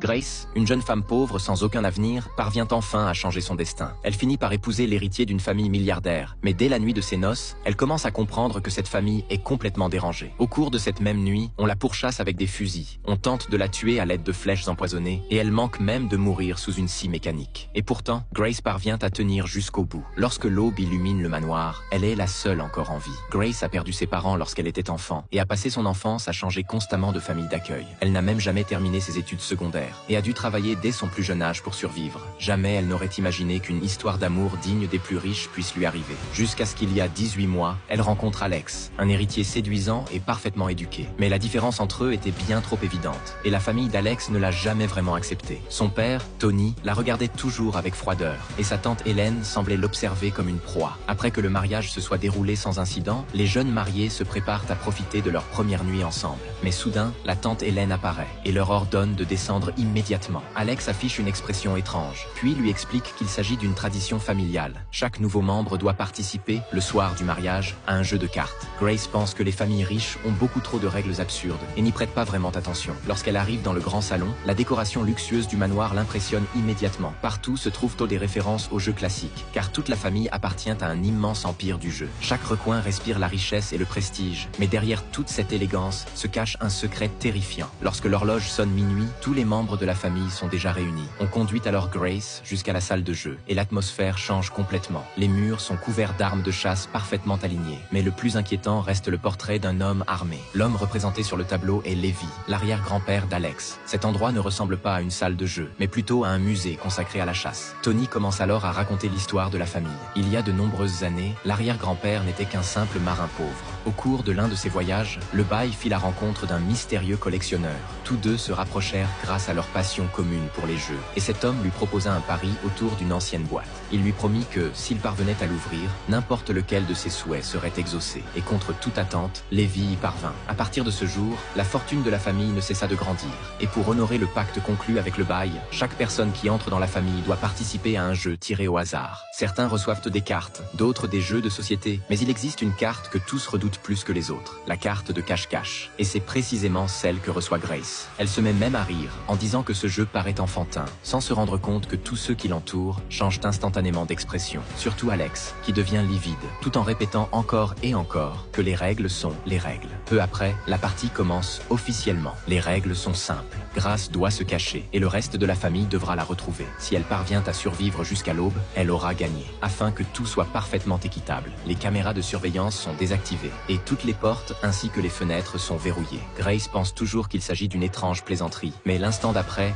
Grace, une jeune femme pauvre sans aucun avenir, parvient enfin à changer son destin. Elle finit par épouser l'héritier d'une famille milliardaire, mais dès la nuit de ses noces, elle commence à comprendre que cette famille est complètement dérangée. Au cours de cette même nuit, on la pourchasse avec des fusils, on tente de la tuer à l'aide de flèches empoisonnées, et elle manque même de mourir sous une scie mécanique. Et pourtant, Grace parvient à tenir jusqu'au bout. Lorsque l'aube illumine le manoir, elle est la seule encore en vie. Grace a perdu ses parents lorsqu'elle était enfant, et a passé son enfance à changer constamment de famille d'accueil. Elle n'a même jamais terminé ses études secondaires, et a dû travailler dès son plus jeune âge pour survivre. Jamais elle n'aurait imaginé qu'une histoire d'amour digne des plus riches puisse lui arriver. Jusqu'à ce qu'il y a 18 mois, elle rencontre Alex, un héritier séduisant et parfaitement éduqué. Mais la différence entre eux était bien trop évidente, et la famille d'Alex ne l'a jamais vraiment accepté. Son père, Tony, la regardait toujours avec froideur, et sa tante Hélène semblait l'observer comme une proie. Après que le mariage se soit déroulé sans incident, les jeunes mariés se préparent à profiter de leur première nuit ensemble. Mais soudain, la tante Hélène apparaît, et leur ordonne de descendre immédiatement. Alex affiche une expression étrange, puis lui explique qu'il s'agit d'une tradition familiale. Chaque nouveau membre doit participer, le soir du mariage, à un jeu de cartes. Grace pense que les familles riches ont beaucoup trop de règles absurdes et n'y prête pas vraiment attention. Lorsqu'elle arrive dans le grand salon, la décoration luxueuse du manoir l'impressionne immédiatement. Partout se trouvent des références aux jeux classiques, car toute la famille appartient à un immense empire du jeu. Chaque recoin respire la richesse et le prestige, mais derrière toute cette élégance se cache un secret terrifiant. Lorsque l'horloge sonne minuit, tous les membres de la famille sont déjà réunis. On conduit alors Grace jusqu'à la salle de jeu, et l'atmosphère change complètement. Les murs sont couverts d'armes de chasse parfaitement alignées, mais le plus inquiétant reste le portrait d'un homme armé. L'homme représenté sur le tableau est Levi, l'arrière-grand-père d'Alex. Cet endroit ne ressemble pas à une salle de jeu, mais plutôt à un musée consacré à la chasse. Tony commence alors à raconter l'histoire de la famille. Il y a de nombreuses années, l'arrière-grand-père n'était qu'un simple marin pauvre. Au cours de l'un de ses voyages, le bail fit la rencontre d'un mystérieux collectionneur. Tous deux se rapprochèrent grâce à leur passion commune pour les jeux, et cet homme lui proposa un pari autour d'une ancienne boîte. Il lui promit que, s'il parvenait à l'ouvrir, n'importe lequel de ses souhaits serait exaucé, et contre toute attente, Levi y parvint. À partir de ce jour, la fortune de la famille ne cessa de grandir, et pour honorer le pacte conclu avec le bail, chaque personne qui entre dans la famille doit participer à un jeu tiré au hasard. Certains reçoivent des cartes, d'autres des jeux de société, mais il existe une carte que tous redoutent plus que les autres, la carte de cache-cache. Et c'est précisément celle que reçoit Grace. Elle se met même à rire, en disant que ce jeu paraît enfantin, sans se rendre compte que tous ceux qui l'entourent changent instantanément d'expression. Surtout Alex, qui devient livide, tout en répétant encore et encore que les règles sont les règles. Peu après, la partie commence officiellement. Les règles sont simples. Grace doit se cacher, et le reste de la famille devra la retrouver. Si elle parvient à survivre jusqu'à l'aube, elle aura gagné. Afin que tout soit parfaitement équitable, les caméras de surveillance sont désactivées, et toutes les portes ainsi que les fenêtres sont verrouillées. Grace pense toujours qu'il s'agit d'une étrange plaisanterie, mais l'instant d'après,